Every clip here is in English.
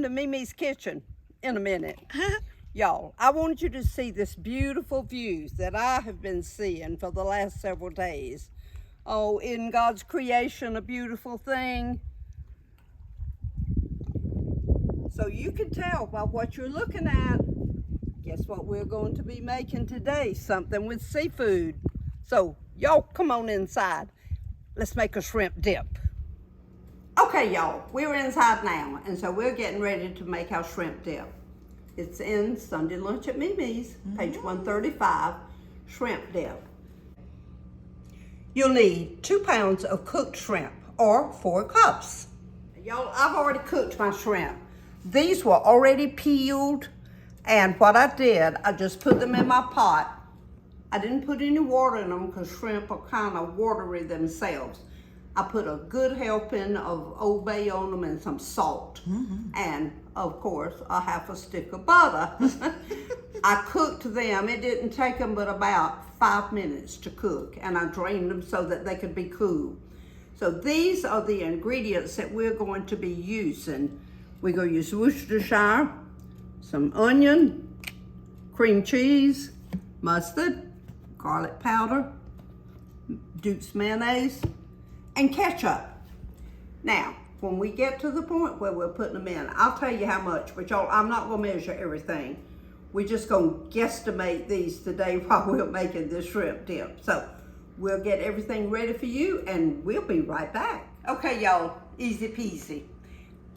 into MeMe's kitchen in a minute. Y'all, I want you to see this beautiful views that I have been seeing for the last several days. Oh, in God's creation, a beautiful thing. So you can tell by what you're looking at. Guess what we're going to be making today? Something with seafood. So y'all come on inside. Let's make a shrimp dip. Okay, y'all, we're inside now, and so we're getting ready to make our shrimp dip. It's in Sunday Lunch at MeMe's, page 135, shrimp dip. You'll need 2 pounds of cooked shrimp, or 4 cups. Y'all, I've already cooked my shrimp. These were already peeled, and what I did, I just put them in my pot. I didn't put any water in them because shrimp are kind of watery themselves. I put a good helping of Old Bay on them and some salt. And of course, a half a stick of butter. I cooked them. It didn't take them but about 5 minutes to cook, and I drained them so that they could be cool. So these are the ingredients that we're going to be using. We're going to use Worcestershire, some onion, cream cheese, mustard, garlic powder, Duke's mayonnaise, and ketchup. Now, when we get to the point where we're putting them in, I'll tell you how much, but y'all, I'm not gonna measure everything. We're just gonna guesstimate these today while we're making this shrimp dip. So we'll get everything ready for you and we'll be right back. Okay, y'all, easy peasy.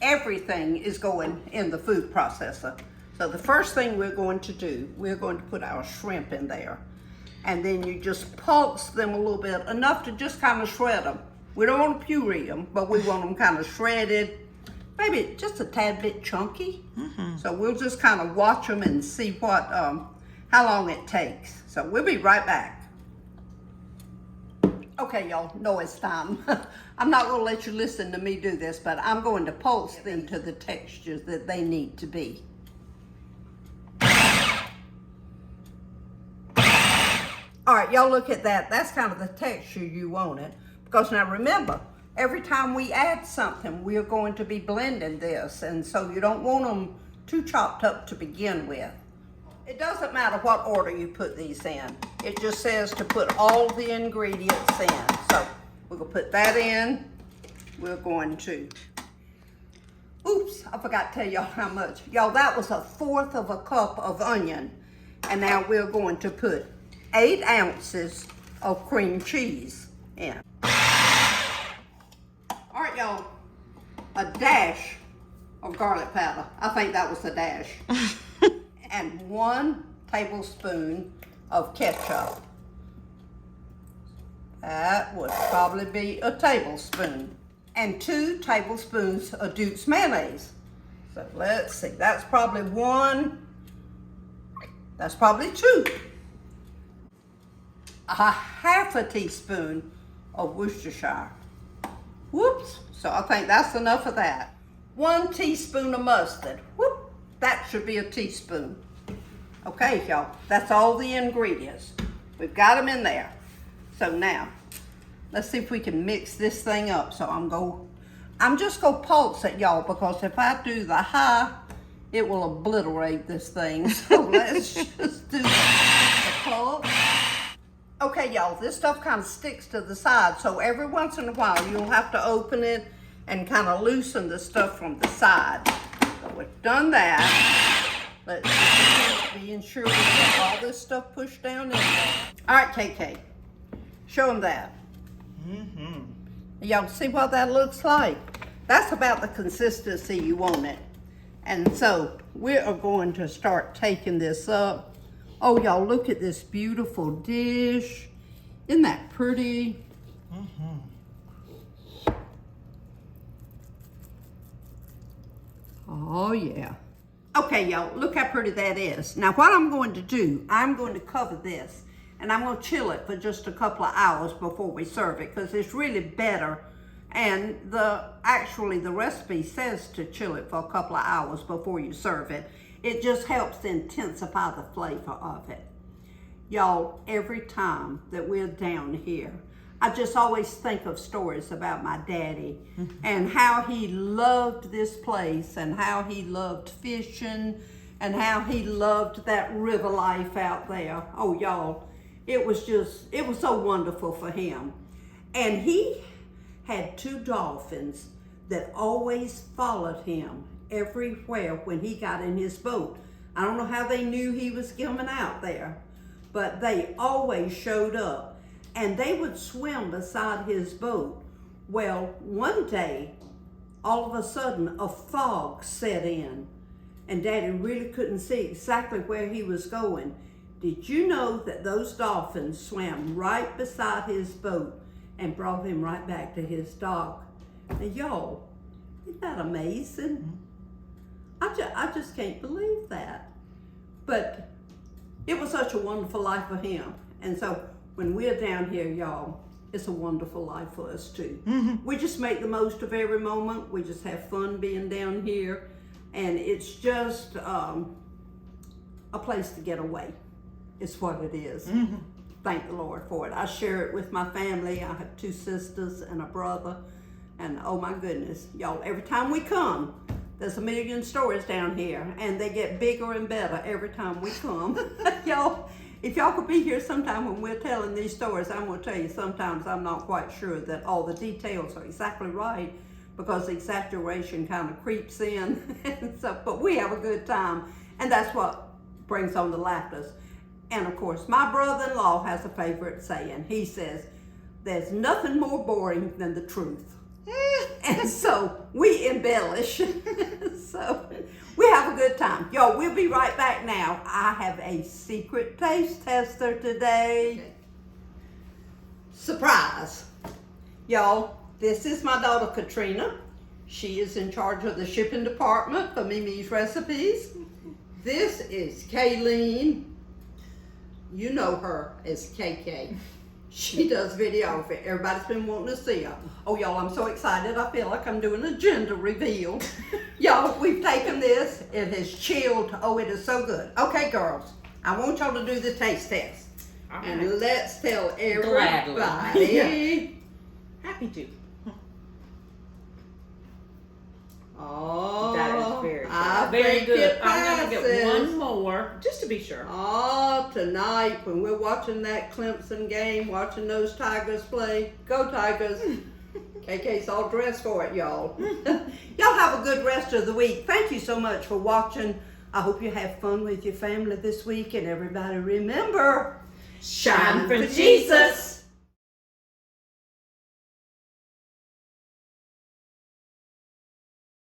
Everything is going in the food processor. So the first thing we're going to do, we're going to put our shrimp in there. And then you just pulse them a little bit, enough to just kind of shred them. We don't want to puree them, but we want them kind of shredded, maybe just a tad bit chunky. So we'll just kind of watch them and see what, how long it takes. So we'll be right back. Okay, y'all, know it's time. I'm not going to let you listen to me do this, but I'm going to pulse them to the textures that they need to be. All right, y'all look at that. That's kind of the texture you wanted. Because now remember, every time we add something, we're going to be blending this. And so you don't want them too chopped up to begin with. It doesn't matter what order you put these in. It just says to put all the ingredients in. So we're gonna put that in. We're going to, oops, I forgot to tell y'all how much. Y'all, that was 1/4 of a cup of onion. And now we're going to put 8 ounces of cream cheese in. All right, y'all, a dash of garlic powder. I think that was a dash. And 1 tablespoon of ketchup. That would probably be a tablespoon. And 2 tablespoons of Duke's mayonnaise. So let's see, that's probably 1, that's probably 2. A half a teaspoon of Worcestershire. Whoops, so I think that's enough of that. 1 teaspoon of mustard. Whoop, that should be a teaspoon. Okay, y'all, that's all the ingredients. We've got them in there. So now, let's see if we can mix this thing up. So I'm just gonna pulse it, y'all, because if I do the high, it will obliterate this thing. So let's just do the pulse. Okay, y'all, this stuff kind of sticks to the side, so every once in a while you'll have to open it and kind of loosen the stuff from the side. So we've done that. Let's just be sure we get all this stuff pushed down in there. All right, KK, show them that. Y'all see what that looks like? That's about the consistency you want it. And so we are going to start taking this up. Oh, y'all, look at this beautiful dish. Isn't that pretty? Oh, yeah. Okay, y'all, look how pretty that is. Now, what I'm going to do, I'm going to cover this, and I'm going to chill it for just a couple of hours before we serve it, because it's really better. And actually, the recipe says to chill it for a couple of hours before you serve it. It just helps to intensify the flavor of it. Y'all, every time that we're down here, I just always think of stories about my daddy and how he loved this place and how he loved fishing and how he loved that river life out there. Oh, y'all, it was so wonderful for him. And he had 2 dolphins that always followed him everywhere when he got in his boat. I don't know how they knew he was coming out there, but they always showed up. And they would swim beside his boat. Well, one day, all of a sudden, a fog set in, and Daddy really couldn't see exactly where he was going. Did you know that those dolphins swam right beside his boat and brought him right back to his dock? And y'all, isn't that amazing? I just can't believe that. But it was such a wonderful life for him. And so, when we're down here, y'all, it's a wonderful life for us too. We just make the most of every moment. We just have fun being down here. And it's just a place to get away. It's what it is. Thank the Lord for it. I share it with my family. I have 2 sisters and a brother. And oh my goodness, y'all, every time we come, there's a million stories down here. And they get bigger and better every time we come. Y'all, if y'all could be here sometime when we're telling these stories, I'm going to tell you sometimes I'm not quite sure that all the details are exactly right because the exaggeration kind of creeps in. And so, but we have a good time, and that's what brings on the laughter. And of course, my brother-in-law has a favorite saying. He says, "There's nothing more boring than the truth." And so we embellish. So we have a good time. Y'all, we'll be right back now. I have a secret taste tester today. Okay. Surprise. Y'all, this is my daughter Katrina. She is in charge of the shipping department for MeMe's Recipes. This is Kayleen. You know her as KK. She does videography. Everybody's been wanting to see her. Oh, y'all, I'm so excited. I feel like I'm doing a gender reveal. Y'all, we've taken this. It has chilled. Oh, it is so good. Okay, girls, I want y'all to do the taste test. Right. And let's tell everybody. Gladly. Happy to. Oh, that is very good. Very good. I'm going to get one more, just to be sure. Oh, tonight when we're watching that Clemson game, watching those Tigers play, go Tigers. KK's all dressed for it, y'all. Y'all have a good rest of the week. Thank you so much for watching. I hope you have fun with your family this week, and everybody remember, shine for Jesus.